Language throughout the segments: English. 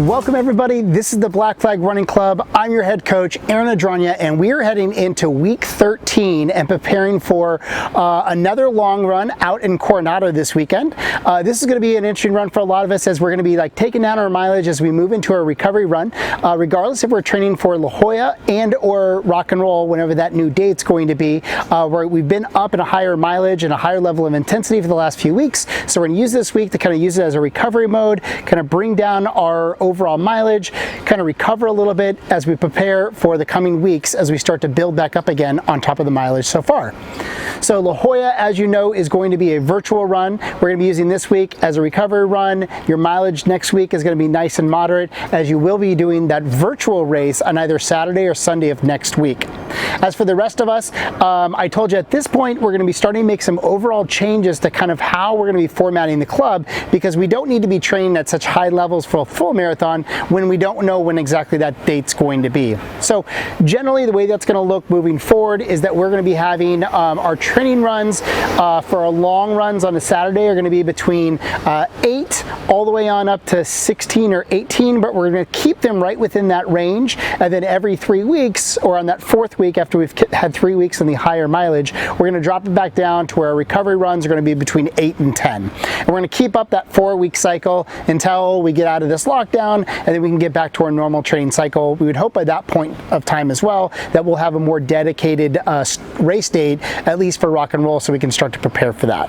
Welcome everybody, this is the Black Flag Running Club. I'm your head coach, Aaron Adronia, and we are heading into week 13 and preparing for another long run out in Coronado this weekend. This is going to be an interesting run for a lot of us as we're going to be taking down our mileage as we move into our recovery run, regardless if we're training for La Jolla and or rock and roll, whenever that new date's going to be. Where we've been up in a higher mileage and a higher level of intensity for the last few weeks, so we're going to use this week to kind of use it as a recovery mode, kind of bring down our overall mileage, kind of recover a little bit as we prepare for the coming weeks as we start to build back up again on top of the mileage so far. So La Jolla, as you know, is going to be a virtual run. We're going to be using this week as a recovery run. Your mileage next week is going to be nice and moderate, as you will be doing that virtual race on either Saturday or Sunday of next week. As for the rest of us, I told you at this point we're going to be starting to make some overall changes to kind of how we're going to be formatting the club, because we don't need to be training at such high levels for a full marathon when we don't know when exactly that date's going to be. So generally the way that's going to look moving forward is that we're going to be having our training runs for our long runs on a Saturday are going to be between 8 all the way on up to 16 or 18, but we're going to keep them right within that range, and then every 3 weeks, or on that fourth week after we've had 3 weeks in the higher mileage, we're going to drop it back down to where our recovery runs are going to be between 8 and 10. And we're going to keep up that 4-week cycle until we get out of this lockdown, and then we can get back to our normal training cycle. We would hope by that point of time as well that we'll have a more dedicated race date, at least for rock and roll, so we can start to prepare for that.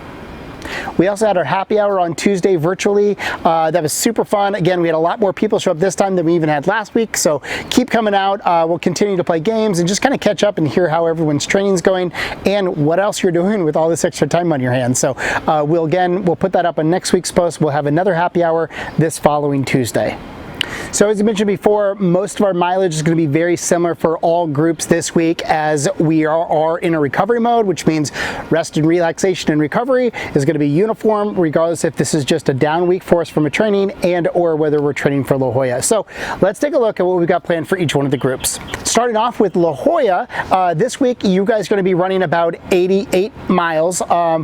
We also had our happy hour on Tuesday virtually. That was super fun. Again, we had a lot more people show up this time than we even had last week, so keep coming out. We'll continue to play games and just kind of catch up and hear how everyone's training's going and what else you're doing with all this extra time on your hands. So we'll put that up on next week's post. We'll have another happy hour this following Tuesday. So as I mentioned before, most of our mileage is going to be very similar for all groups this week, as we are in a recovery mode, which means rest and relaxation and recovery is going to be uniform regardless if this is just a down week for us from a training and or whether we're training for La Jolla. So let's take a look at what we've got planned for each one of the groups. Starting off with La Jolla, this week you guys are going to be running about 88 miles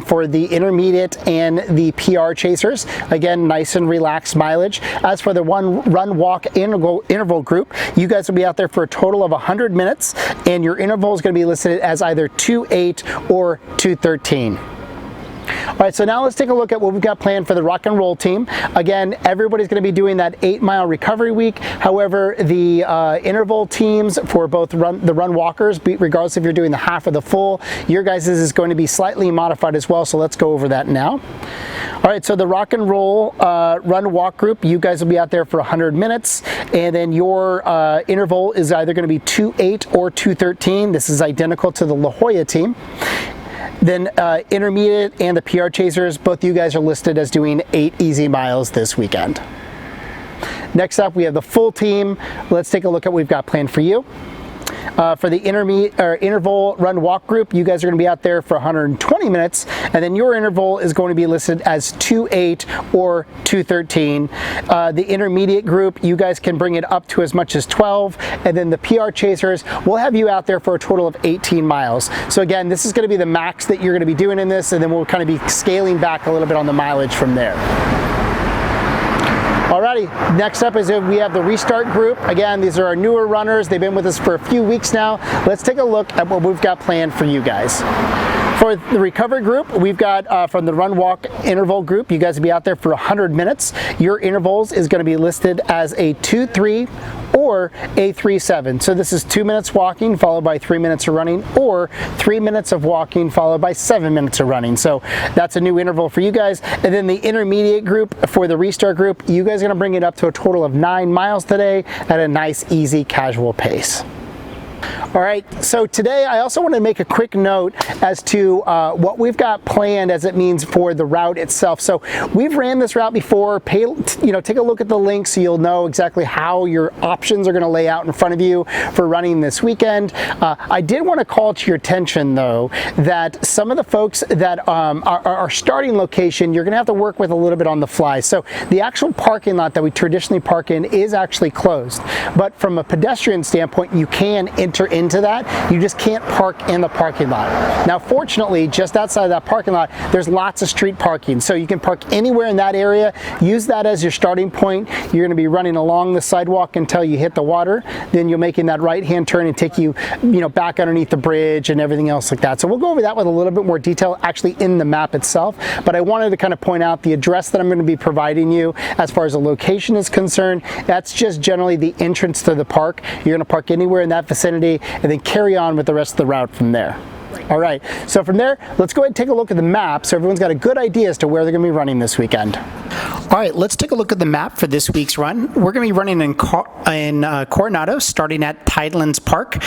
for the intermediate and the PR chasers. Again, nice and relaxed mileage. As for the run walk interval group, you guys will be out there for a total of 100 minutes, and your interval is going to be listed as either 2:8 or 2:13. All right, so now let's take a look at what we've got planned for the rock and roll team. Again, everybody's going to be doing that 8-mile recovery week. However, the interval teams for both the run walkers, regardless if you're doing the half or the full, your guys' is going to be slightly modified as well. So let's go over that now. All right, so the rock and roll run walk group, you guys will be out there for 100 minutes, and then your interval is either going to be 2:8 or 2:13. This is identical to the La Jolla team. Then intermediate and the PR chasers, both you guys are listed as doing 8 easy miles this weekend. Next up, we have the full team. Let's take a look at what we've got planned for you. For the interval run walk group, you guys are going to be out there for 120 minutes, and then your interval is going to be listed as 2:8 or 2:13. The intermediate group, you guys can bring it up to as much as 12, and then the PR chasers will have you out there for a total of 18 miles. So again, this is going to be the max that you're going to be doing in this, and then we'll kind of be scaling back a little bit on the mileage from there. Alrighty, next up is we have the restart group. Again, these are our newer runners. They've been with us for a few weeks now. Let's take a look at what we've got planned for you guys. For the recovery group, we've got from the run walk interval group, you guys will be out there for 100 minutes. Your intervals is going to be listed as a 2:3 or a 3:7. So this is 2 minutes walking followed by 3 minutes of running, or 3 minutes of walking followed by 7 minutes of running. So that's a new interval for you guys. And then the intermediate group for the restart group, you guys are going to bring it up to a total of 9 miles today at a nice, easy, casual pace. All right, so today I also want to make a quick note as to what we've got planned as it means for the route itself. So we've ran this route before. Take a look at the link so you'll know exactly how your options are going to lay out in front of you for running this weekend. I did want to call to your attention, though, that some of the folks that are starting location, you're going to have to work with a little bit on the fly. So the actual parking lot that we traditionally park in is actually closed. But from a pedestrian standpoint, you can enter into that. You just can't park in the parking lot. Now, fortunately, just outside of that parking lot, there's lots of street parking. So you can park anywhere in that area. Use that as your starting point. You're going to be running along the sidewalk until you hit the water. Then you're making that right-hand turn and take you, back underneath the bridge and everything else like that. So we'll go over that with a little bit more detail actually in the map itself. But I wanted to kind of point out the address that I'm going to be providing you as far as the location is concerned. That's just generally the entrance to the park. You're going to park anywhere in that vicinity and then carry on with the rest of the route from there. All right, so from there, let's go ahead and take a look at the map so everyone's got a good idea as to where they're going to be running this weekend. All right, let's take a look at the map for this week's run. We're going to be running in Coronado, starting at Tidelands Park.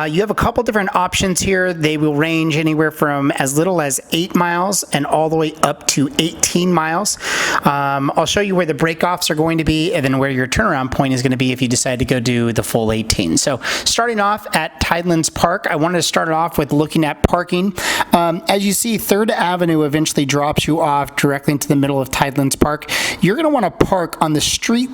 You have a couple different options here. They will range anywhere from as little as 8 miles and all the way up to 18 miles. I'll show you where the breakoffs are going to be and then where your turnaround point is going to be if you decide to go do the full 18. So starting off at Tidelands Park, I wanted to start it off with looking at parking. As you see, 3rd Avenue eventually drops you off directly into the middle of Tidelands Park. You're going to want to park on the street,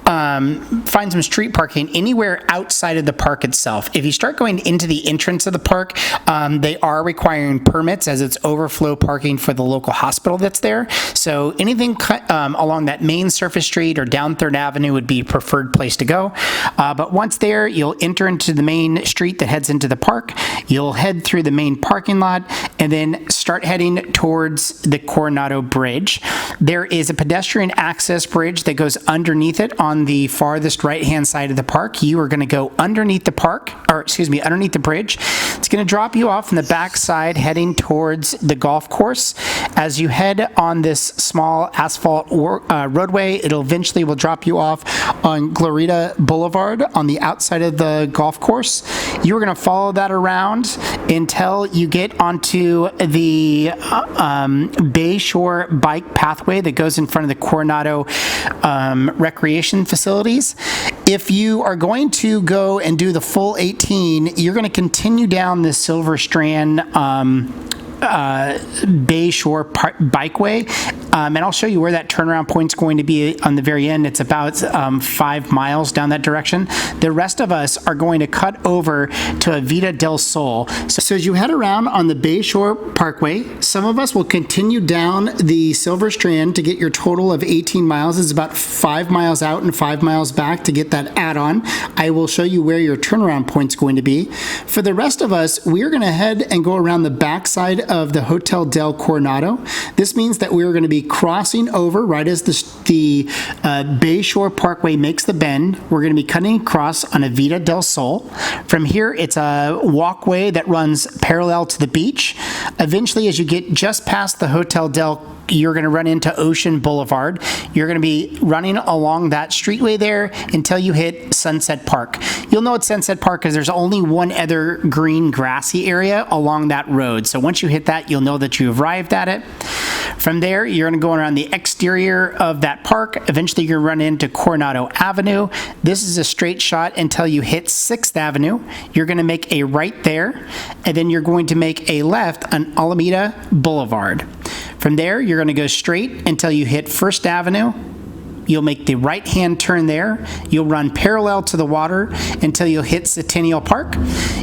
find some street parking anywhere outside of the park itself. If you start going into the entrance of the park, they are requiring permits as it's overflow parking for the local hospital that's there. So anything along that main surface street or down 3rd Avenue would be a preferred place to go. But once there, you'll enter into the main street that heads into the park. You'll head through the main parking lot and then start heading towards the Coronado Bridge. There is a pedestrian access bridge that goes underneath it on the farthest right-hand side of the park. You are going to go underneath the underneath the bridge. It's going to drop you off on the back side heading towards the golf course. As you head on this small asphalt roadway, it'll eventually will drop you off on Glorita Boulevard on the outside of the golf course. You're going to follow that around until you get onto the Bayshore bike pathway that goes in front of the Coronado recreation facilities. If you are going to go and do the full 18, you're going to continue down the Silver Strand Bayshore bikeway, and I'll show you where that turnaround point is going to be on the very end. It's about 5 miles down that direction. The rest of us are going to cut over to Avita del Sol. So as you head around on the Bayshore Parkway, some of us will continue down the Silver Strand to get your total of 18 miles. It's about 5 miles out and 5 miles back to get that add-on. I will show you where your turnaround point is going to be. For the rest of us, we're going to head and go around the backside of the Hotel del Coronado. This means that we're going to be crossing over right as the Bayshore Parkway makes the bend. We're going to be cutting across on Avita del Sol. From here, it's a walkway that runs parallel to the beach. Eventually, as you get just past the Hotel del, you're going to run into Ocean Boulevard. You're going to be running along that streetway there until you hit Sunset Park. You'll know it's Sunset Park because there's only one other green grassy area along that road. So once you hit that, you'll know that you've arrived at it. From there, you're going to go around the exterior of that park. Eventually, you're going to run into Coronado Avenue. This is a straight shot until you hit 6th Avenue. You're going to make a right there, and then you're going to make a left on Alameda Boulevard. From there, you're going to go straight until you hit 1st Avenue. You'll make the right-hand turn there. You'll run parallel to the water until you'll hit Centennial Park.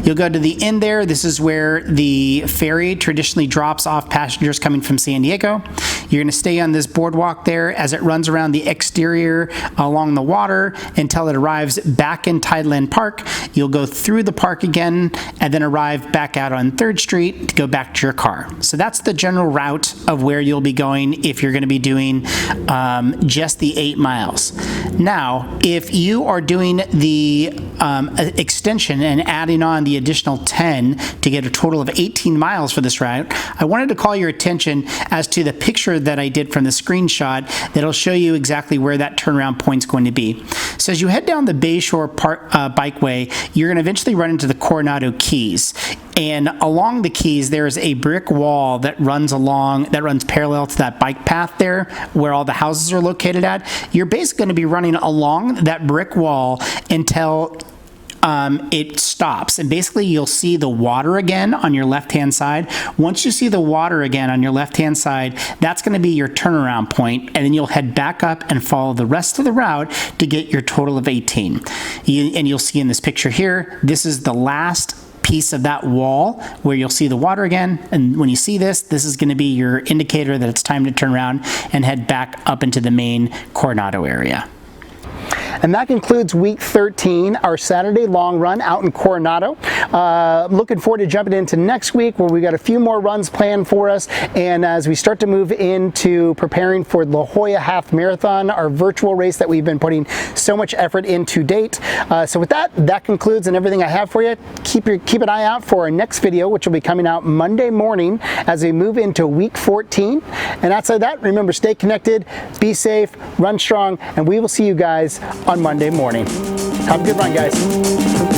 You'll go to the end there. This is where the ferry traditionally drops off passengers coming from San Diego. You're going to stay on this boardwalk there as it runs around the exterior along the water until it arrives back in Tideland Park. You'll go through the park again and then arrive back out on 3rd Street to go back to your car. So that's the general route of where you'll be going if you're going to be doing just the 8 miles. Now, if you are doing the extension and adding on the additional 10 to get a total of 18 miles for this route, I wanted to call your attention as to the picture that I did from the screenshot that'll show you exactly where that turnaround point is going to be. So as you head down the Bayshore bikeway, you're going to eventually run into the Coronado Keys. And along the Keys, there's a brick wall that runs parallel to that bike path there where all the houses are located at. You're basically going to be running along that brick wall until it stops. And basically you'll see the water again on your left-hand side. Once you see the water again on your left-hand side, that's going to be your turnaround point, and then you'll head back up and follow the rest of the route to get your total of 18. And you'll see in this picture here, this is the last piece of that wall where you'll see the water again, and when you see this is going to be your indicator that it's time to turn around and head back up into the main Coronado area. And that concludes week 13, our Saturday long run out in Coronado. Looking forward to jumping into next week where we got a few more runs planned for us. And as we start to move into preparing for La Jolla Half Marathon, our virtual race that we've been putting so much effort in to date. So with that concludes and everything I have for you. Keep an eye out for our next video, which will be coming out Monday morning as we move into week 14. And outside that, remember, stay connected, be safe, run strong, and we will see you guys on Monday morning. Have a good run, guys.